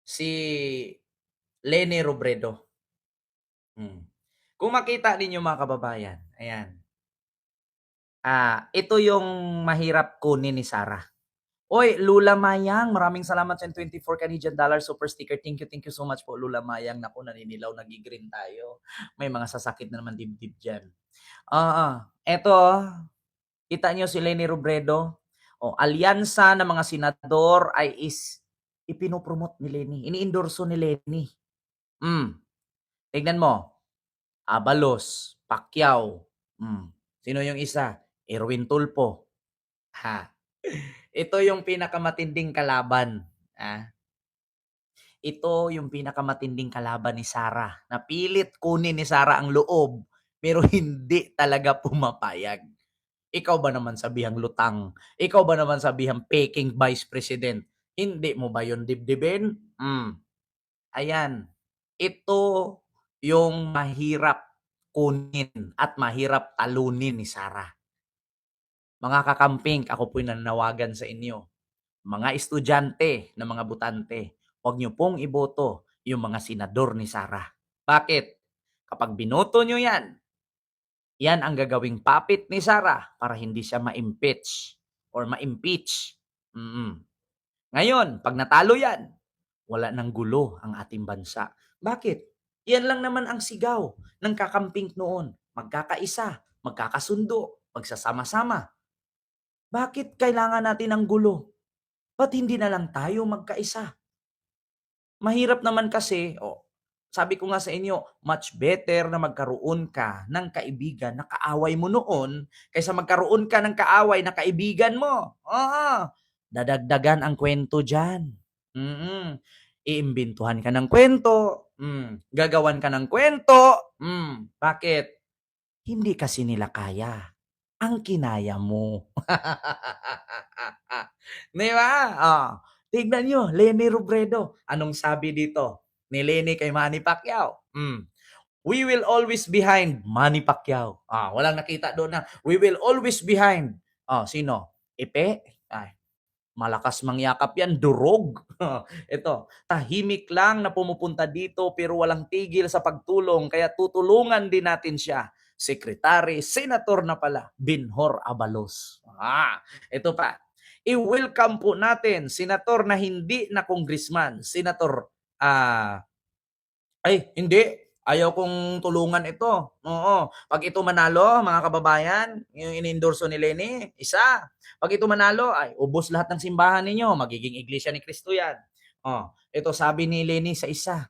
si Leni Robredo. Kung makita ninyo mga kababayan, ayan. Ito yung mahirap kunin ni Sarah. Oy, Lula Mayang, maraming salamat sa 24 Canadian dollar super sticker. Thank you so much po, Lula Mayang. Naku, naninilaw, nagigreen tayo. May mga sasakit na naman dibdib dyan. Eto, kita nyo si Leni Robredo. Alyansa ng mga senador ay ipinopromote ni Leni. Ini-endorso ni Leni. Tignan mo. Abalos, Pacquiao. Sino yung isa? Erwin Tulfo. Ito yung pinakamatinding kalaban. Ito yung pinakamatinding kalaban ni Sarah. Napilit kunin ni Sarah ang loob, pero hindi talaga pumapayag. Ikaw ba naman sabihang lutang? Ikaw ba naman sabihang peking vice president? Hindi mo ba yun dibdibin? Ayan. Ito yung mahirap kunin at mahirap talunin ni Sarah. Mga kakamping, ako po'y nananawagan sa inyo. Mga estudyante na mga butante, huwag niyo pong iboto yung mga senador ni Sarah. Bakit? Kapag binoto niyo yan ang gagawing puppet ni Sarah para hindi siya ma-impeach or ma-impeach. Ngayon, pag natalo yan, wala nang gulo ang ating bansa. Bakit? Yan lang naman ang sigaw ng kakamping noon. Magkakaisa, magkakasundo, magsasama-sama. Bakit kailangan natin ng gulo? Ba't hindi na lang tayo magkaisa? Mahirap naman kasi, sabi ko nga sa inyo, much better na magkaroon ka ng kaibigan na kaaway mo noon kaysa magkaroon ka ng kaaway na kaibigan mo. Dadagdagan ang kwento dyan. Iimbintuhan ka ng kwento. Gagawan ka ng kwento. Bakit? Hindi kasi nila kaya. Ang kinaya mo. Di ba? Tignan nyo, Leni Robredo. Anong sabi dito ni Leni kay Manny Pacquiao? We will always behind Manny Pacquiao. Walang nakita doon na we will always behind. Sino? Ipe? Malakas mangyakap yan, durog. Ito, tahimik lang na pumupunta dito pero walang tigil sa pagtulong kaya tutulungan din natin siya. Secretary, Senator na pala, Binhor Abalos. Ito pa, i-welcome po natin, Senator na hindi na congressman, Senator, hindi. Ayaw kong tulungan ito. Pag ito manalo, mga kababayan, yung inendorso ni Leni, isa. Pag ito manalo, ubos lahat ng simbahan ninyo. Magiging iglesia ni Cristo yan. Ito sabi ni Leni sa isa.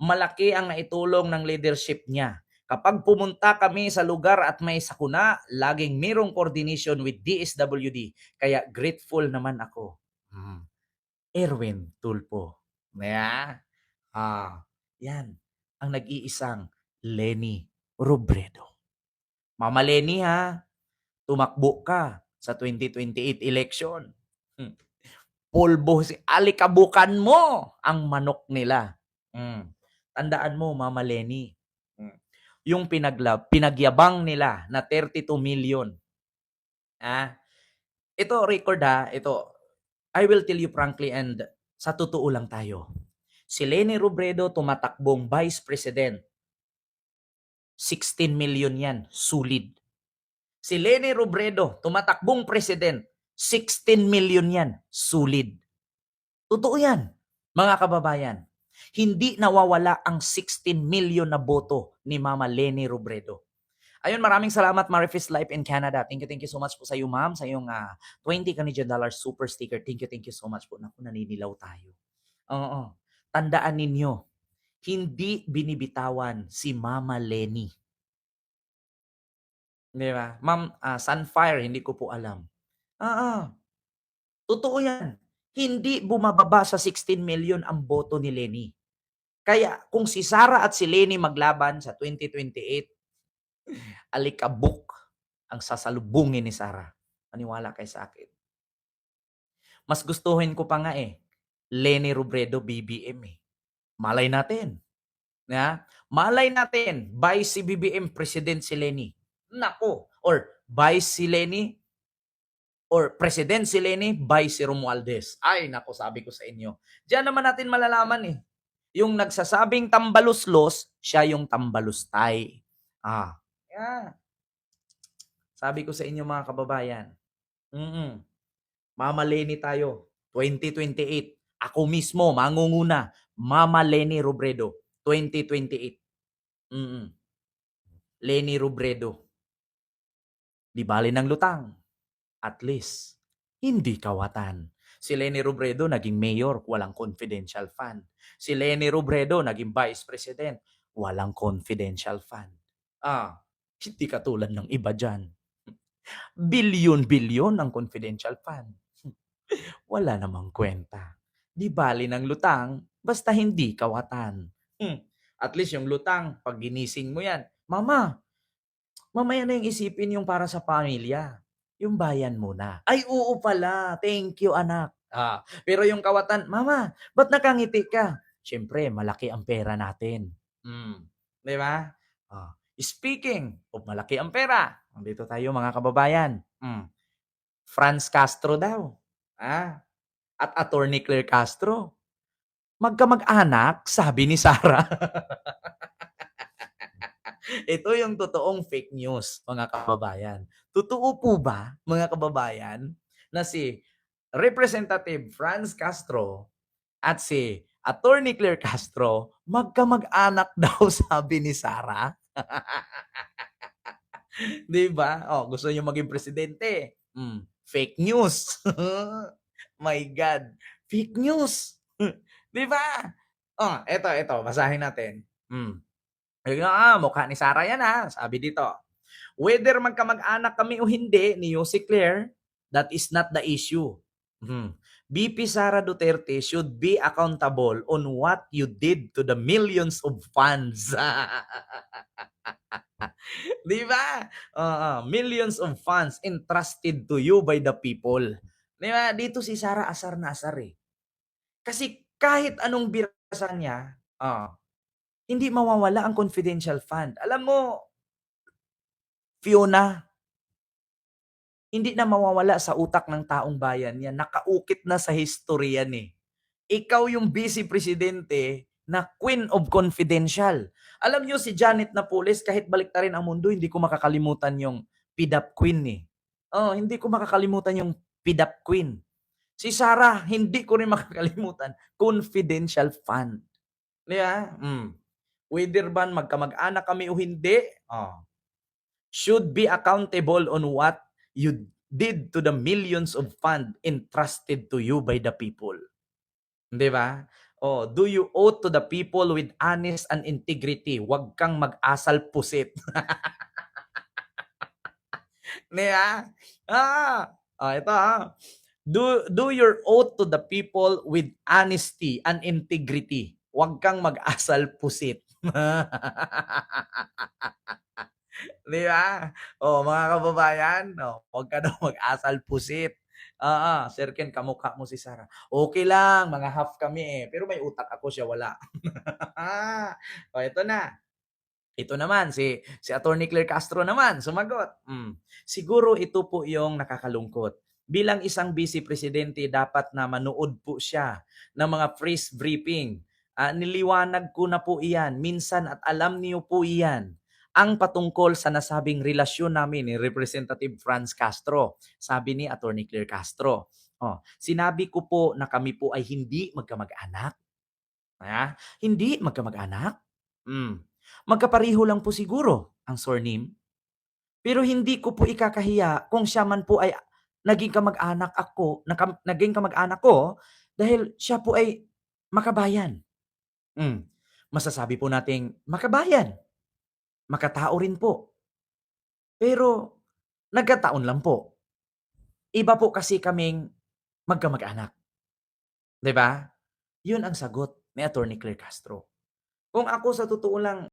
Malaki ang naitulong ng leadership niya. Kapag pumunta kami sa lugar at may sakuna, laging mayroong coordination with DSWD. Kaya grateful naman ako. Erwin Tulfo. Yan ang nag-iisang Leni Robredo. Mama Leni tumakbo ka sa 2028 election. Pulbo si alikabukan mo ang manok nila. Tandaan mo, Mama Leni, yung pinagyabang nila na 32 million. Ito record ito. I will tell you frankly and sa totoo lang tayo. Si Leni Robredo tumatakbong Vice President. 16 million yan, sulid. Si Leni Robredo tumatakbong President. 16 million yan, sulid. Totoo yan, mga kababayan. Hindi nawawala ang 16 million na boto ni Mama Leni Robredo. Ayun, maraming salamat Marifis Life in Canada. Thank you so much po sa iyo, ma'am, sa iyong 20 Canadian dollar super sticker. Thank you so much po. Naku, naninilaw tayo. Tandaan ninyo, hindi binibitawan si Mama Leni. Di ba? Ma'am, Sunfire, hindi ko po alam. Totoo yan. Hindi bumababa sa 16 million ang boto ni Leni. Kaya kung si Sara at si Leni maglaban sa 2028, alikabok ang sasalubungin ni Sara. Maniwala kayo sa akin. Mas gustuhin ko pa nga Leni Robredo BBM Malay natin. Malay natin, Vice si BBM President si Leni. Nako. Or Vice si Leni, or President si Leni, Vice si Romualdez. Ay, nako, sabi ko sa inyo. Diyan naman natin malalaman eh. Yung nagsasabing tambaluslos, siya yung tambalustay. Yeah. Sabi ko sa inyo mga kababayan. Mm. Mama Leni tayo. 2028. Ako mismo, mangunguna. Mama Leni Robredo. 2028. Leni Robredo. Di bali ng lutang. At least, hindi kawatan. Si Leni Robredo naging mayor, walang confidential fund. Si Leni Robredo naging vice president, walang confidential fund. Hindi katulad ng iba dyan. Bilyon-bilyon ang confidential fund. Wala namang kwenta. Di bali ng lutang, basta hindi kawatan. At least yung lutang, pag ginising mo yan, Mama, mamaya na yung isipin yung para sa pamilya. Yung bayan muna. Ay, oo pala. Thank you, anak. Pero yung kawatan, Mama, ba't nakangiti ka? Siyempre, malaki ang pera natin. Di ba? Speaking of malaki ang pera, dito tayo mga kababayan. Franz Castro daw. At Attorney Claire Castro. Magkamag-anak, sabi ni Sarah. Ito yung totoong fake news, mga kababayan. Totoo po ba, mga kababayan, na si Representative Franz Castro at si Attorney Claire Castro magkamag-anak daw, sabi ni Sarah? Di ba? Gusto niyo maging presidente. Fake news. My God. Fake news. Di ba? Ito, basahin natin. Mukha ni Sarah yan sabi dito. Whether magkamag-anak kami o hindi ni Yossi Claire, that is not the issue. VP Sara Duterte should be accountable on what you did to the millions of funds. Di ba? Millions of funds entrusted to you by the people. Di ba? Dito si Sara asar na asar eh. Kasi kahit anong birasan niya, hindi mawawala ang confidential fund. Alam mo, Fiona, hindi na mawawala sa utak ng taong bayan yan. Nakaukit na sa history yan eh. Ikaw yung vice presidente na queen of confidential. Alam nyo si Janet Napoles, kahit baliktarin ang mundo, hindi ko makakalimutan yung PDAP queen eh. Hindi ko makakalimutan yung PDAP queen. Si Sarah, hindi ko rin makakalimutan. Confidential fund. Diba? Whether ba magkamag-anak kami o hindi, should be accountable on what you did to the millions of fund entrusted to you by the people. Di ba? Do you owe to the people with honest and integrity? Huwag kang mag-asal pusit. Di ba? Ito Do your oath to the people with honesty and integrity. Huwag kang mag-asal pusit. Di ba? Mga kababayan, huwag ka daw mag-asal pusit. Sir Ken, kamukha mo si Sarah. Okay lang, mga half kami eh. Pero may utak ako, siya wala. Ito na. Ito naman, si Attorney Claire Castro naman, sumagot. Siguro ito po yung nakakalungkot. Bilang isang vice presidente, dapat na manood po siya ng mga press briefing. Niliwanag ko na po iyan. Minsan at alam niyo po iyan. Ang patungkol sa nasabing relasyon namin ni Representative Franz Castro. Sabi ni Attorney Claire Castro. Sinabi ko po na kami po ay hindi magkamag-anak. Hindi magkamag-anak. Magkapareho lang po siguro ang surname. Pero hindi ko po ikakahiya kung siya man po ay naging kamag-anak ko dahil siya po ay makabayan. Masasabi po nating makabayan. Makatao rin po. Pero nagkataon lang po. Iba po kasi kaming magkamag-anak. 'Di ba? 'Yun ang sagot ni Attorney Claire Castro. Kung ako sa totoo lang,